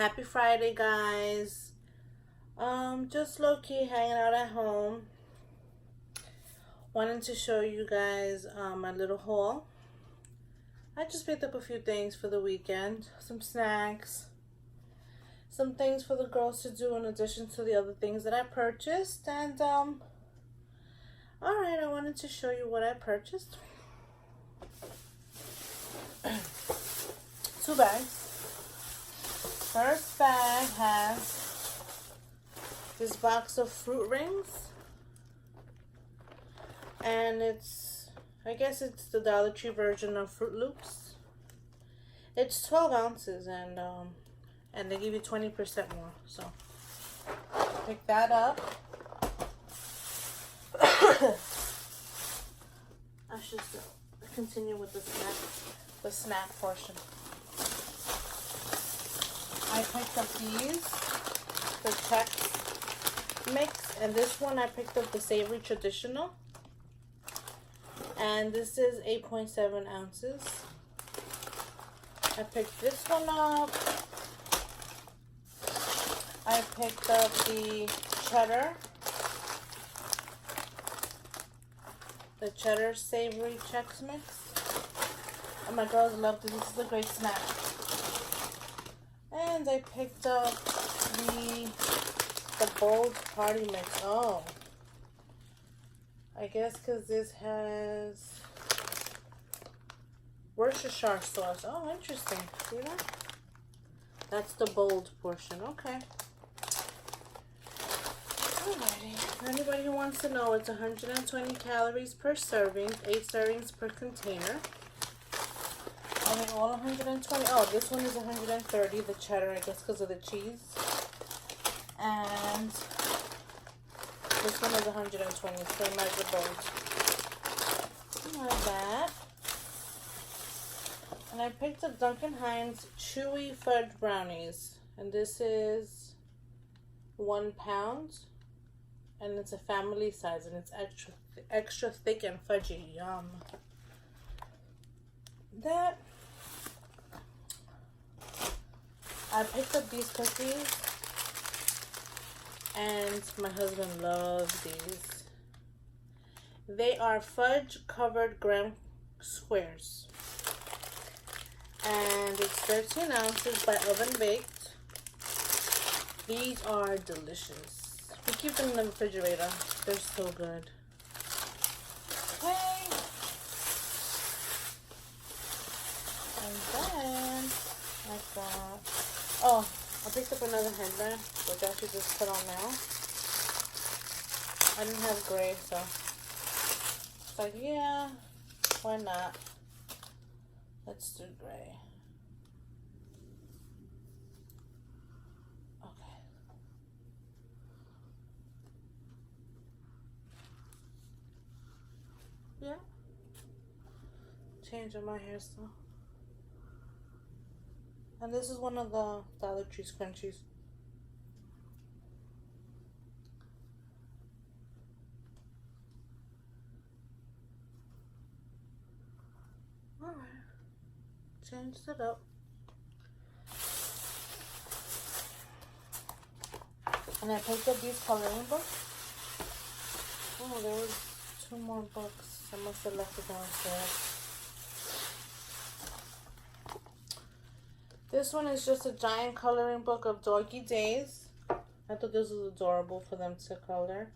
Happy Friday, guys. Just low-key hanging out at home. Wanted to show you guys my little haul. I just picked up a few things for the weekend. Some snacks. Some things for the girls to do in addition to the other things that I purchased. And, alright, I wanted to show you what I purchased. 2 bags. First bag has this box of fruit rings, and I guess it's the Dollar Tree version of Fruit Loops. It's 12 ounces, and they give you 20% more, so pick that up. I should continue with the snack portion. I picked up these, the Chex Mix, and this one I picked up the Savory Traditional, and this is 8.7 ounces. I picked this one up. I picked up the Cheddar Savory Chex Mix. Oh, my girls love this. This is a great snack. And I picked up the Bold Party Mix. Oh, I guess because this has Worcestershire sauce. Oh, interesting. See that? That's the bold portion. Okay. Alrighty. For anybody who wants to know, it's 120 calories per serving, 8 servings per container. I mean, all 120. Oh, this one is 130, the cheddar, I guess, because of the cheese. And this one is 120, same as the bold. Like that. And I picked up Duncan Hines Chewy Fudge Brownies. And this is 1 pound. And it's a family size, and it's extra thick and fudgy. Yum. That. I picked up these cookies, and my husband loves these. They are fudge covered graham squares, and it's 13 ounces by oven baked. These are delicious. We keep them in the refrigerator. They're so good. Okay. And then I got, oh, I picked up another headband, which I should just put on now. I didn't have gray, so it's like, yeah, why not? Let's do gray. Okay. Yeah. Changing my hairstyle. And this is one of the Dollar Tree scrunchies. Alright. Changed it up. And I picked up these coloring books. Oh, there was 2 more books. I must have left it downstairs. This one is just a giant coloring book of doggy days. I thought this was adorable for them to color.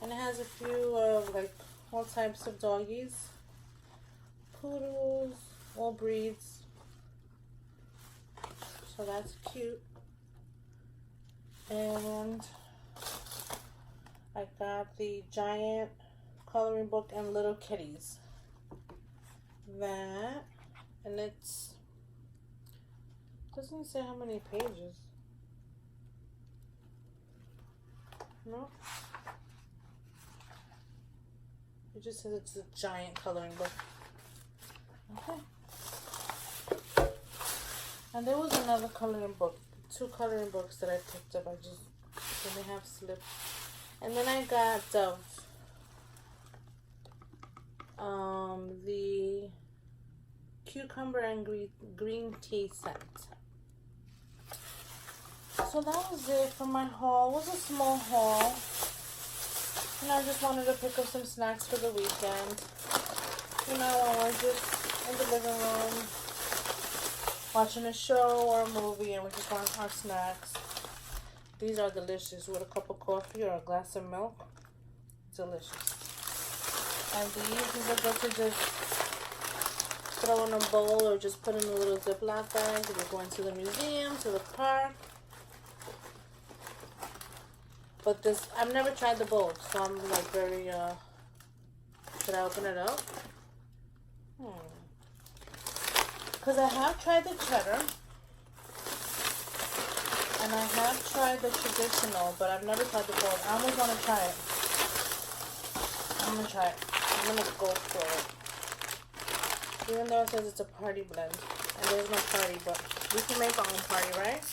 And it has a few of like all types of doggies. Poodles, all breeds. So that's cute. And I got the giant coloring book and little kitties. That, and doesn't say how many pages. No. It just says it's a giant coloring book. Okay. And there was another coloring book. 2 coloring books that I picked up. I just didn't have slips. And then I got the cucumber and green tea scent. So that was it for my haul. It was a small haul. And I just wanted to pick up some snacks for the weekend. You know, when we're just in the living room watching a show or a movie and we just want our snacks. These are delicious with a cup of coffee or a glass of milk. Delicious. And these are good to just throw in a bowl or just put in a little Ziploc bag if you're going to the museum, to the park. But this, I've never tried the bowl, so I'm like very, should I open it up? Because I have tried the cheddar, and I have tried the traditional, but I've never tried the bowl. I almost want to try it. I'm going to try it. I'm going to go for it. Even though it says it's a party blend, and there's no party, but we can make our own party, right?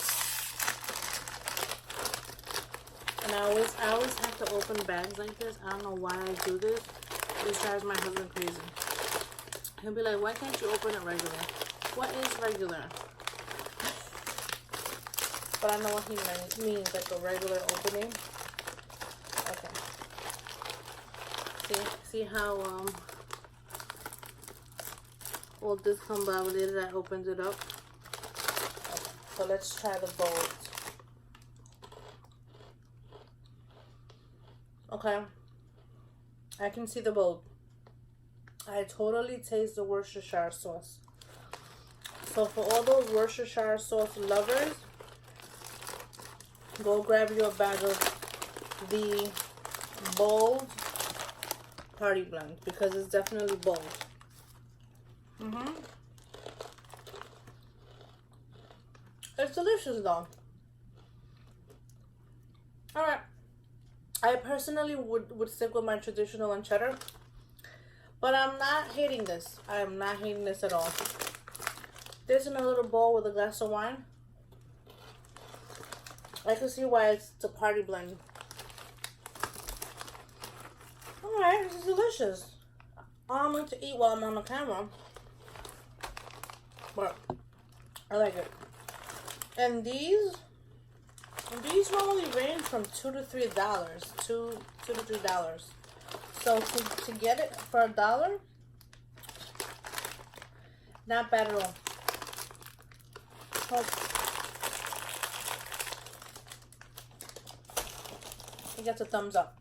And I always have to open bags like this. I don't know why I do this. This drives my husband crazy. He'll be like, why can't you open it regular? What is regular? But I know what he means, like a regular opening. Okay. See how all discombobulated I opened it up? Okay, so let's try the bowls. Okay, I can see the bowl. I totally taste the Worcestershire sauce. So for all those Worcestershire sauce lovers, go grab you a bag of the bold party blend because it's definitely bold. It's delicious though. Alright. I personally would stick with my traditional and cheddar. But I'm not hating this. I am not hating this at all. This in a little bowl with a glass of wine. I can see why it's a party blend. Alright, this is delicious. I'm going to eat while I'm on the camera. But I like it. And these normally range from $2 to $3. $2 to $3. So to get it for $1, not bad at all. It gets a thumbs up.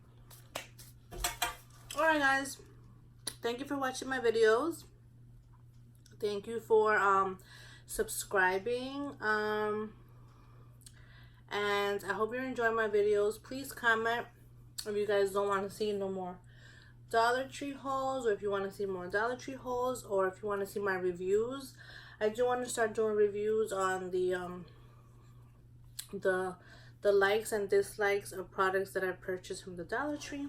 Alright guys, thank you for watching my videos. Thank you for subscribing. And I hope you're enjoying my videos. Please comment if you guys don't want to see no more Dollar Tree hauls, or if you want to see more Dollar Tree hauls, or if you want to see my reviews. I do want to start doing reviews on the likes and dislikes of products that I purchased from the Dollar Tree.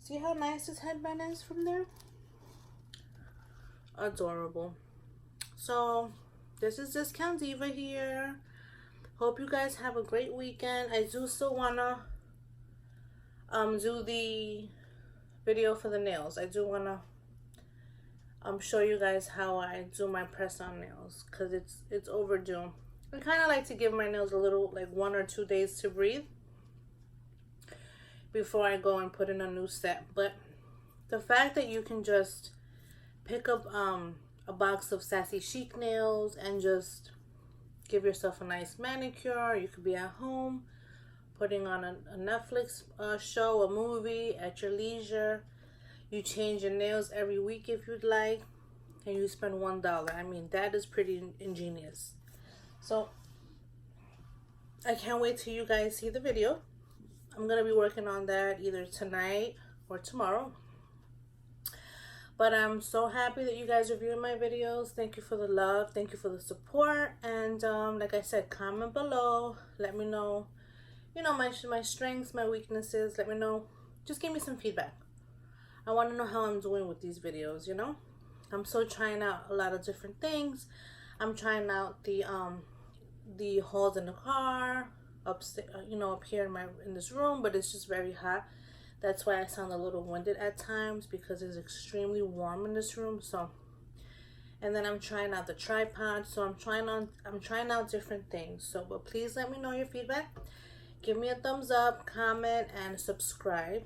See how nice this headband is from there? Adorable. So this is Discount Diva here. Hope you guys have a great weekend. I do still wanna do the video for the nails. I do wanna show you guys how I do my press on nails, because it's overdue. I kind of like to give my nails a little, like 1 or 2 days to breathe before I go and put in a new set. But the fact that you can just pick up a box of Sassy Chic nails and just give yourself a nice manicure. You could be at home putting on a Netflix show, a movie at your leisure. You change your nails every week if you'd like, and you spend $1. I mean, that is pretty ingenious. So I can't wait till you guys see the video. I'm gonna be working on that either tonight or tomorrow. But I'm so happy that you guys are viewing my videos. Thank you for the love. Thank you for the support. And like I said, comment below. Let me know, you know, my strengths, my weaknesses. Let me know. Just give me some feedback. I want to know how I'm doing with these videos, you know. I'm still trying out a lot of different things. I'm trying out the hauls in the car, upstairs, you know, up here in this room, but it's just very hot. That's why I sound a little winded at times, because it's extremely warm in this room. So And then I'm trying out the tripod. So I'm trying out different things. So, but please let me know your feedback. Give me a thumbs up, comment, and subscribe.